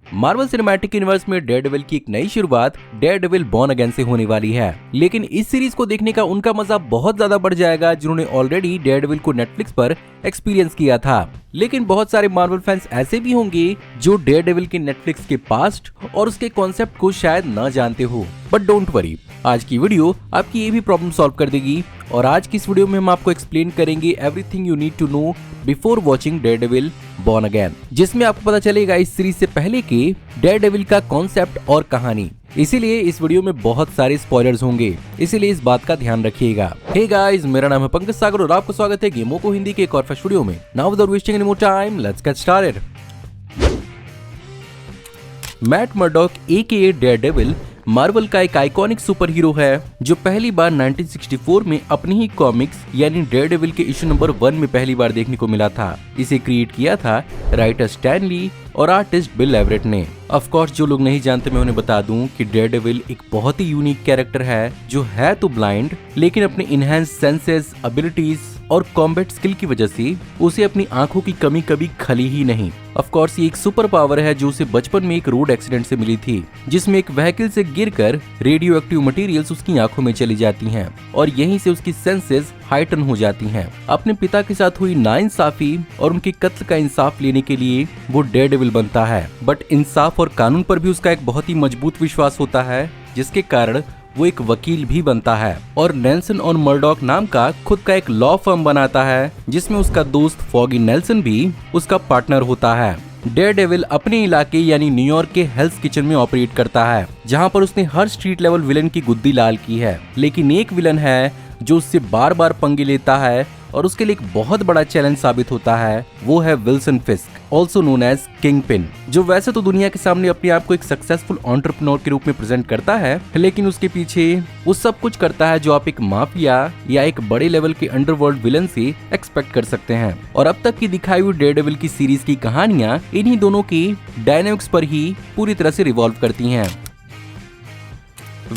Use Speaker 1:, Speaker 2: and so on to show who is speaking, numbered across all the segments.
Speaker 1: Marvel cinematic universe में Daredevil की एक नई शुरुआत डेयरडेविल बॉर्न अगेन से होने वाली है। लेकिन इस सीरीज को देखने का उनका मजा बहुत ज्यादा बढ़ जाएगा जिन्होंने ऑलरेडी डेयरडेविल को नेटफ्लिक्स पर एक्सपीरियंस किया था। लेकिन बहुत सारे मार्वल फैंस ऐसे भी होंगे जो डेयरडेविल के नेटफ्लिक्स के पास्ट और उसके कॉन्सेप्ट को शायद न जानते हो। बट डोंट वरी, आज की वीडियो आपकी ये भी प्रॉब्लम सॉल्व कर देगी। और आज की इस वीडियो में हम आपको एक्सप्लेन करेंगे everything you need to know before watching Daredevil Born Again, जिसमें आपको पता चलेगा इस सीरीज से पहले के डेयरडेविल का कॉन्सेप्ट और कहानी। इसीलिए इस वीडियो में बहुत सारे स्पॉयलर्स होंगे, इसीलिए इस बात का ध्यान रखिएगा। हे गाइस, मेरा नाम है पंकज सागर और आपको स्वागत है गेमों को हिंदी के एक और फर्स्ट वीडियो में। Now without wasting any more time, let's get started. Matt Murdock aka Daredevil Marvel का एक आइकॉनिक सुपर हीरो है जो पहली बार 1964 में अपनी ही कॉमिक्स यानी डेयरडेविल के इशू नंबर 1 में पहली बार देखने को मिला था। इसे क्रिएट किया था राइटर स्टैन ली और आर्टिस्ट बिल एवरेट ने। ऑफ कोर्स जो लोग नहीं जानते मैं उन्हें बता दूं कि डेयरडेविल एक बहुत ही यूनिक कैरेक्टर है जो है तो ब्लाइंड, लेकिन अपने इनहैंस सेंसेस, एबिलिटीज और कॉम्बैट स्किल की वजह से उसे अपनी आंखों की कमी कभी खली ही नहीं। ऑफ कोर्स ये एक सुपर पावर है जो उसे बचपन में एक रोड एक्सीडेंट से मिली थी, जिसमें एक व्हीकल से गिरकर रेडियो एक्टिव मटेरियल्स उसकी आंखों में चली जाती हैं और यहीं से उसकी सेंसेस हाइटन हो जाती हैं। अपने पिता के साथ हुई नाइंसाफी और उनके कत्ल का इंसाफ लेने के लिए वो डेयरडेविल बनता है। बट इंसाफ और कानून पर भी उसका एक बहुत ही मजबूत विश्वास होता है, जिसके कारण वो एक वकील भी बनता है और नेल्सन और मर्डॉक नाम का खुद का एक लॉ फर्म बनाता है, जिसमें उसका दोस्त फॉगी नेल्सन भी उसका पार्टनर होता है। डेयरडेविल अपने इलाके यानी न्यूयॉर्क के हेल्स किचन में ऑपरेट करता है, जहां पर उसने हर स्ट्रीट लेवल विलन की गुद्दी लाल की है। लेकिन एक विलन है जो उससे बार बार पंगे लेता है और उसके लिए एक बहुत बड़ा चैलेंज साबित होता है। वो है Wilson फिस्क, also known as kingpin, जो वैसे तो दुनिया के सामने अपने आप को एक सक्सेसफुल एंटरप्रेन्योर के रूप में प्रेजेंट करता है, लेकिन उसके पीछे वो सब कुछ करता है जो आप एक माफिया या एक बड़े लेवल के अंडरवर्ल्ड विलन से एक्सपेक्ट कर सकते हैं। और अब तक की दिखाई हुई डेयरडेविल की सीरीज की कहानियां इन्हीं दोनों की डायनामिक्स पर ही पूरी तरह से रिवॉल्व करती हैं।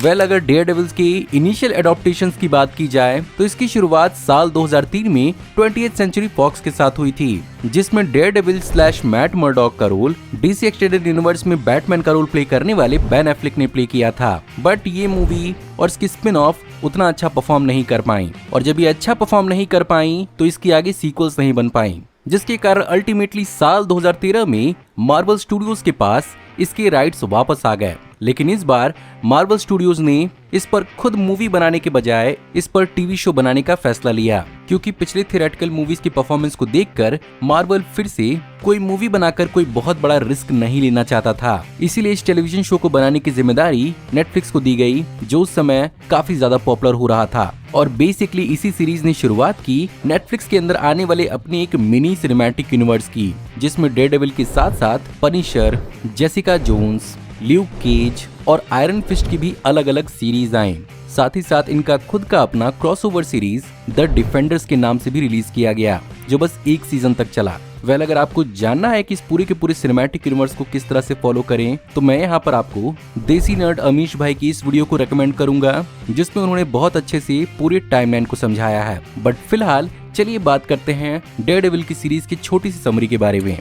Speaker 1: अगर डेयरडेविल्स के इनिशियल एडॉप्टेशंस की बात की जाए तो इसकी शुरुआत साल 2003 में 20th सेंचुरी फॉक्स के साथ हुई थी, जिसमें डेयरडेविल / मैट मर्डॉक का रोल डीसी एक्सटेंडेड यूनिवर्स में बैटमैन का रोल प्ले करने वाले बेन एफ्लेक ने प्ले किया था। बट ये मूवी और इसकी स्पिन ऑफ उतना अच्छा परफॉर्म नहीं कर पाई, और जब ये अच्छा परफॉर्म नहीं कर पाई तो इसकी आगे सीक्वल्स नहीं बन पाई, जिसके कारण अल्टीमेटली साल 2013 में मार्वल स्टूडियोज के पास इसके राइट्स वापस आ गए। लेकिन इस बार मार्वल स्टूडियोज ने इस पर खुद मूवी बनाने के बजाय इस पर टीवी शो बनाने का फैसला लिया, क्योंकि पिछले थिएट्रिकल मूवीज की परफॉर्मेंस को देखकर मार्वल फिर से कोई मूवी बनाकर कोई बहुत बड़ा रिस्क नहीं लेना चाहता था। इसीलिए इस टेलीविजन शो को बनाने की जिम्मेदारी नेटफ्लिक्स को दी गई, जो उस समय काफी ज्यादा पॉपुलर हो रहा था। और बेसिकली इसी सीरीज ने शुरुआत की नेटफ्लिक्स के अंदर आने वाले अपने एक मिनी सिनेमैटिक यूनिवर्स की, जिसमें डेयरडेविल के साथ साथ Punisher, Jessica Jones, Luke Cage और आयरन फिस्ट की भी अलग अलग सीरीज आए। साथ ही साथ इनका खुद का अपना क्रॉसओवर सीरीज द डिफेंडर्स के नाम से भी रिलीज किया गया, जो बस एक सीजन तक चला। अगर आपको जानना है कि इस पूरे के पूरे सिनेमैटिक यूनिवर्स को किस तरह से फॉलो करें, तो मैं यहाँ पर आपको देसी नर्ड अमीश भाई की इस वीडियो को रेकमेंड करूंगा, जिसमें उन्होंने बहुत अच्छे से पूरी टाइमलाइन को समझाया है। बट फिलहाल चलिए बात करते हैं डेयरडेविल की सीरीज की छोटी सी समरी के बारे में।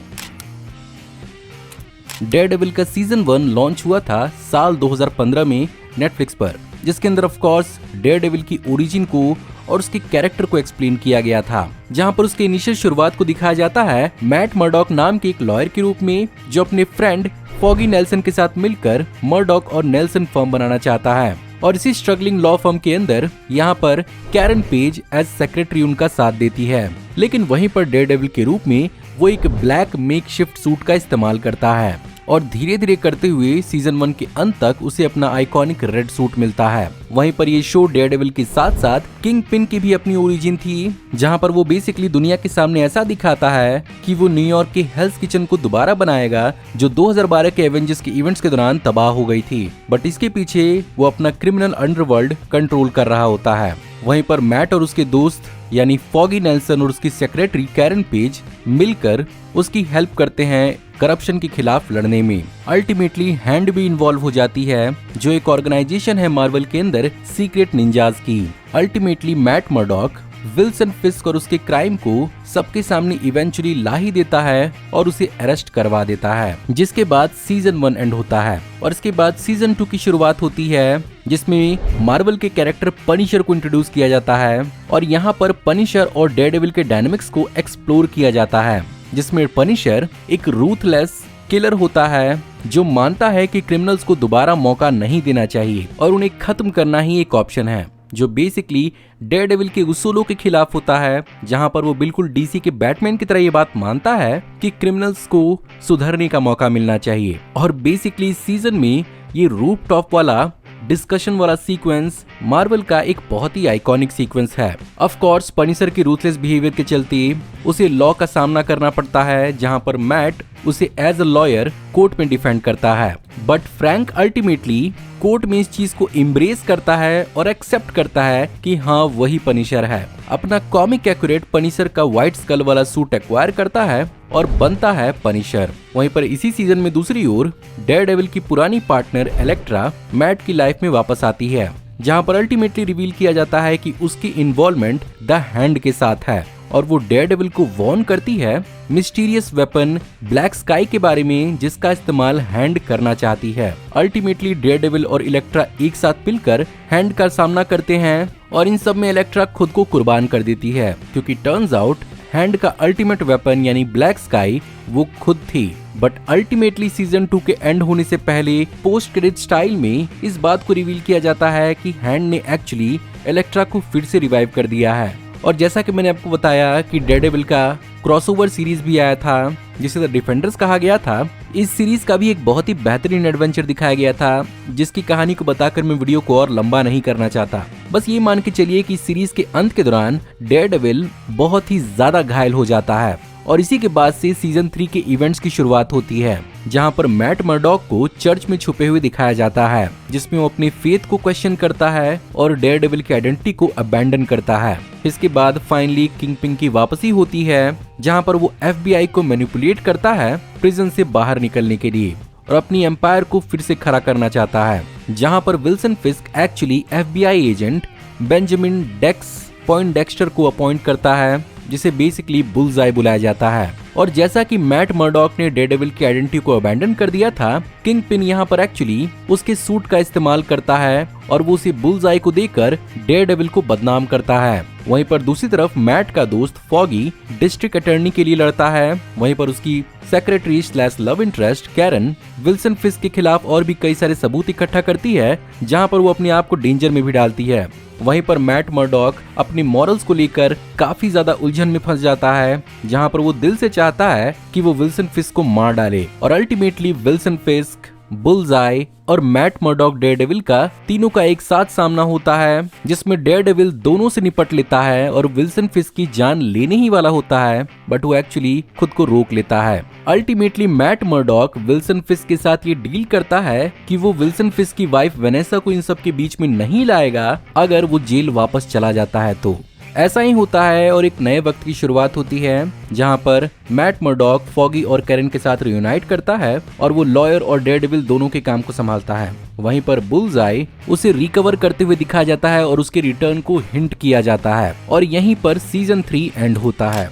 Speaker 1: डेयरडेविल का सीजन 1 लॉन्च हुआ था साल 2015 में नेटफ्लिक्स पर, जिसके अंदर ऑफ कोर्स डेयरडेविल की ओरिजिन को और उसके कैरेक्टर को एक्सप्लेन किया गया था, जहां पर उसके इनिशियल शुरुआत को दिखाया जाता है मैट मर्डॉक नाम के एक लॉयर के रूप में, जो अपने फ्रेंड फॉगी नेल्सन के साथ मिलकर मर्डॉक और नेल्सन फर्म बनाना चाहता है। और इसी स्ट्रगलिंग लॉ फर्म के अंदर यहाँ पर कैरन पेज एज सेक्रेटरी उनका साथ देती है, लेकिन वहीं पर डेयरडेविल के रूप में वो एक ब्लैक मेकशिफ्ट सूट का इस्तेमाल करता है और धीरे धीरे करते हुए सीजन 1 के अंत तक उसे अपना आइकॉनिक रेड सूट मिलता है। वहीं पर ये शो डेयरडेविल के साथ साथ किंगपिन की भी अपनी ओरिजिन थी, जहां पर वो बेसिकली दुनिया के सामने ऐसा दिखाता है कि वो न्यूयॉर्क के हेल्स किचन को दोबारा बनाएगा, जो 2012 के एवेंजर्स के इवेंट्स के दौरान तबाह हो गई थी। बट इसके पीछे वो अपना क्रिमिनल अंडरवर्ल्ड कंट्रोल कर रहा होता है। वहीं पर मैट और उसके दोस्त यानी फॉगी नेल्सन और उसकी सेक्रेटरी कैरन पेज मिलकर उसकी हेल्प करते हैं करप्शन के खिलाफ लड़ने में। अल्टीमेटली हैंड भी इन्वॉल्व हो जाती है, जो एक ऑर्गेनाइजेशन है मार्वल के अंदर सीक्रेट निंजाज की। अल्टीमेटली मैट मर्डॉक विल्सन फिस्क और उसके क्राइम को सबके सामने इवेंचुअली ला ही देता है और उसे अरेस्ट करवा देता है, जिसके बाद सीजन 1 एंड होता है। और इसके बाद सीजन 2 की शुरुआत होती है, जिसमें मार्वल के कैरेक्टर पनिशर को इंट्रोड्यूस किया जाता है और यहाँ पर पनिशर और डेयरडेविल के डायनामिक्स को एक्सप्लोर किया जाता है, जिसमें पनिशर एक रूथलेस किलर होता है जो मानता है कि क्रिमिनल्स को दोबारा मौका नहीं देना चाहिए और उन्हें खत्म करना ही एक ऑप्शन है, जो बेसिकली डेयरडेविल के उसूलों के खिलाफ होता है, जहां पर वो बिल्कुल डीसी के बैटमैन की तरह ये बात मानता है कि क्रिमिनल्स को सुधरने का मौका मिलना चाहिए। और बेसिकली सीजन में ये रूफ टॉप वाला डिस्कशन वाला सीक्वेंस मार्वल का एक बहुत ही आइकॉनिक सीक्वेंस है। ऑफ कोर्स पनिशर की रूथलेस बिहेवियर के चलते उसे लॉ का सामना करना पड़ता है, जहां पर मैट उसे एज अ लॉयर कोर्ट में डिफेंड करता है। बट फ्रैंक अल्टीमेटली कोर्ट में इस चीज को एम्ब्रेस करता है और एक्सेप्ट करता है कि हाँ वही पनिशर है। अपना कॉमिक एक्यूरेट पनिशर का व्हाइट स्कल वाला सूट एक्वायर करता है और बनता है पनिशर। वहीं पर इसी सीजन में दूसरी ओर डेयरडेविल की पुरानी पार्टनर इलेक्ट्रा मैट की लाइफ में वापस आती है, जहां पर अल्टीमेटली रिवील किया जाता है कि उसकी इन्वॉल्वमेंट द हैंड के साथ है और वो डेयरडेविल को वॉर्न करती है मिस्टीरियस वेपन ब्लैक स्काई के बारे में, जिसका इस्तेमाल हैंड करना चाहती है। अल्टीमेटली डेयरडेविल और इलेक्ट्रा एक साथ मिलकर हैंड का सामना करते हैं और इन सब में इलेक्ट्रा खुद को कुर्बान कर देती है, क्योंकि टर्न्स आउट हैंड का अल्टीमेट वेपन यानी ब्लैक स्काई वो खुद थी। बट अल्टीमेटली सीजन 2 के एंड होने से पहले पोस्ट क्रेडिट स्टाइल में इस बात को रिवील किया जाता है कि हैंड ने एक्चुअली इलेक्ट्रा को फिर से रिवाइव कर दिया है। और जैसा कि मैंने आपको बताया कि डेयरडेविल का क्रॉसओवर सीरीज भी आया था जिसे द डिफेंडर्स कहा गया था, इस सीरीज का भी एक बहुत ही बेहतरीन एडवेंचर दिखाया गया था, जिसकी कहानी को बताकर मैं वीडियो को और लंबा नहीं करना चाहता। बस ये मान के चलिए कि सीरीज के अंत के दौरान डेयरडेविल बहुत ही ज्यादा घायल हो जाता है और इसी के बाद से सीजन 3 के इवेंट्स की शुरुआत होती है, जहां पर मैट मर्डॉक को चर्च में छुपे हुए दिखाया जाता है, जिसमें वो अपनी फेथ को क्वेश्चन करता है और डेयरडेविल की आइडेंटिटी को अबैंडन करता है। इसके बाद फाइनली किंगपिन की वापसी होती है, जहां पर वो FBI को मैनिपुलेट करता है प्रिजन से बाहर निकलने के लिए और अपनी एम्पायर को फिर से खड़ा करना चाहता है, जहां पर Wilson फिस्क actually FBI agent Benjamin डेक्स पॉइंटडेक्स्टर को अपॉइंट करता है, जिसे बेसिकली बुलजाई बुलाया जाता है। और जैसा कि मैट मर्डॉक ने डेयरडेविल की आइडेंटिटी को अबैंडन कर दिया था, किंगपिन यहाँ पर एक्चुअली उसके सूट का इस्तेमाल करता है और वो उसे बुलजाई को देकर डेयरडेविल को बदनाम करता है। वहीं पर दूसरी तरफ मैट का दोस्त फॉगी डिस्ट्रिक्ट अटॉर्नी के लिए लड़ता है। वहीं पर उसकी secretary / love interest Karen Wilson Fisk के खिलाफ और भी कई सारे सबूत इकट्ठा करती है, जहां पर वो अपने आप को डेंजर में भी डालती है। वहीं पर मैट मर्डॉक अपनी मॉरल्स को लेकर काफी ज्यादा उलझन में फंस जाता है, जहां पर वो दिल से चाहता है कि वो विल्सन फिस्क को मार डाले और अल्टीमेटली विल्सन फिस्क, बुलजाई और मैट मर्डॉक डेयरडेविल का तीनों का एक साथ सामना होता है, जिसमें डेयरडेविल दोनों से निपट लेता है और विल्सन फिस्क की जान लेने ही वाला होता है, बट वो एक्चुअली खुद को रोक लेता है। Ultimately Matt Murdock Wilson Fisk के साथ ये डील करता है कि वो विल्सन फिस्क की वाइफ वेनेसा को इन सब के बीच में नहीं लाएगा अगर वो जेल वापस चला जाता है तो। ऐसा ही होता है और एक नए वक्त की शुरुआत होती है, जहां पर मैट मर्डॉक फॉगी और कैरन के साथ रियूनाइट करता है और वो लॉयर और डेयरडेविल दोनों के काम को संभालता है। वहीं पर बुलजाई उसे रिकवर करते हुए दिखाया जाता है और उसके रिटर्न को हिंट किया जाता है और यहीं पर सीजन 3 एंड होता है।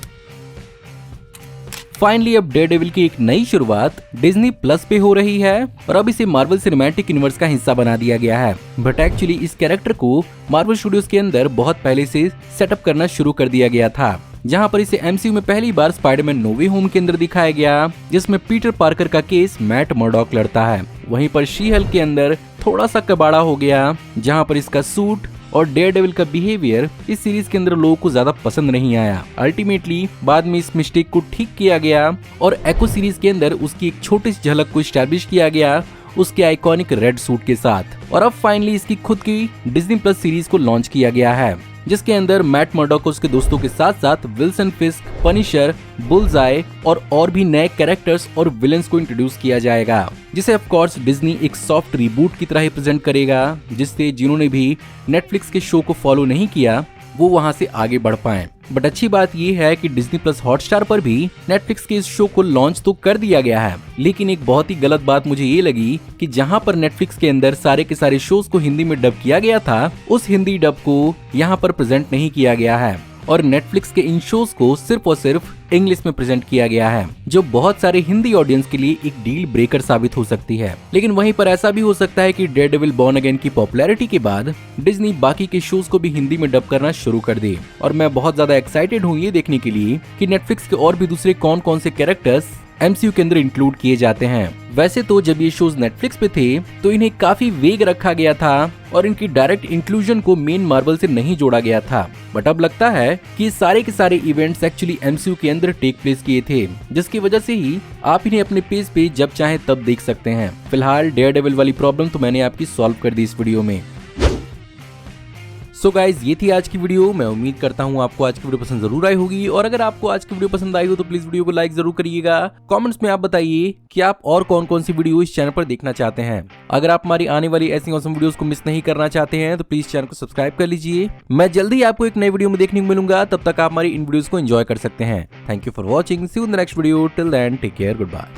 Speaker 1: फाइनली अब डेयरडेविल की एक नई शुरुआत डिज्नी प्लस पे हो रही है और अब इसे मार्वल सिनेमैटिक यूनिवर्स का हिस्सा बना दिया गया है। बट एक्चुअली इस कैरेक्टर को मार्वल स्टूडियोज के अंदर बहुत पहले से सेटअप करना शुरू कर दिया गया था, जहां पर इसे MCU में पहली बार स्पाइडरमैन नो वे होम के अंदर दिखाया गया, जिसमें पीटर पार्कर का केस मैट मर्डॉक लड़ता है। वहीं पर शी हल्क के अंदर थोड़ा सा कबाड़ा हो गया, जहां पर इसका सूट और डेयरडेविल का बिहेवियर इस सीरीज के अंदर लोगों को ज्यादा पसंद नहीं आया। अल्टीमेटली बाद में इस मिस्टेक को ठीक किया गया और एको सीरीज के अंदर उसकी एक छोटी सी झलक को एस्टैब्लिश किया गया उसके आइकॉनिक रेड सूट के साथ। और अब फाइनली इसकी खुद की डिज्नी प्लस सीरीज को लॉन्च किया गया है, जिसके अंदर मैट मर्डॉक को उसके दोस्तों के साथ साथ विल्सन फिस्क, पनिशर, बुलजाई और भी नए कैरेक्टर्स और विलेंस को इंट्रोड्यूस किया जाएगा, जिसे ऑफ कोर्स डिज्नी एक सॉफ्ट रिबूट की तरह ही प्रेजेंट करेगा, जिससे जिन्होंने भी नेटफ्लिक्स के शो को फॉलो नहीं किया वो वहां से आगे बढ़ पाएं। बट अच्छी बात यह है कि डिज्नी प्लस हॉटस्टार पर भी नेटफ्लिक्स के इस शो को लॉन्च तो कर दिया गया है, लेकिन एक बहुत ही गलत बात मुझे ये लगी कि जहां पर नेटफ्लिक्स के अंदर सारे के सारे शोज को हिंदी में डब किया गया था, उस हिंदी डब को यहाँ पर प्रेजेंट नहीं किया गया है और नेटफ्लिक्स के इन शोज को सिर्फ और सिर्फ इंग्लिश में प्रेजेंट किया गया है, जो बहुत सारे हिंदी ऑडियंस के लिए एक डील ब्रेकर साबित हो सकती है। लेकिन वहीं पर ऐसा भी हो सकता है कि डेयरडेविल बॉर्न अगेन की पॉपुलैरिटी के बाद डिज्नी बाकी के शोज को भी हिंदी में डब करना शुरू कर दे। और मैं बहुत ज्यादा एक्साइटेड हूँ ये देखने के लिए कि नेटफ्लिक्स के और भी दूसरे कौन कौन से कैरेक्टर्स MCU के अंदर इंक्लूड किए जाते हैं। वैसे तो जब ये शोज नेटफ्लिक्स पे थे तो इन्हें काफी वेग रखा गया था और इनकी डायरेक्ट इंक्लूजन को मेन मार्वल से नहीं जोड़ा गया था, बट अब लगता है कि सारे के सारे इवेंट्स एक्चुअली MCU के अंदर टेक प्लेस किए थे, जिसकी वजह से ही आप इन्हें अपने पेज पे जब चाहे तब देख सकते हैं। फिलहाल डेयरडेविल वाली प्रॉब्लम तो मैंने आपकी सॉल्व कर दी इस वीडियो में। सो गाइज, ये थी आज की वीडियो। मैं उम्मीद करता हूँ आपको आज की वीडियो पसंद जरूर आई होगी, और अगर आपको आज की वीडियो पसंद आई हो तो प्लीज वीडियो को लाइक जरूर करिएगा। कमेंट्स में आप बताइए कि आप और कौन कौन सी वीडियो इस चैनल पर देखना चाहते हैं। अगर आप हमारी आने वाली ऐसी ऑसम वीडियोस को मिस नहीं करना चाहते हैं तो प्लीज चैनल को सब्सक्राइब कर लीजिए। मैं जल्दी आपको एक नई वीडियो में देखने को मिलूंगा, तब तक आप हमारी इन वीडियोस को एंजॉय कर सकते हैं। Thank you for watching, see you in the next video, till then take care, good bye.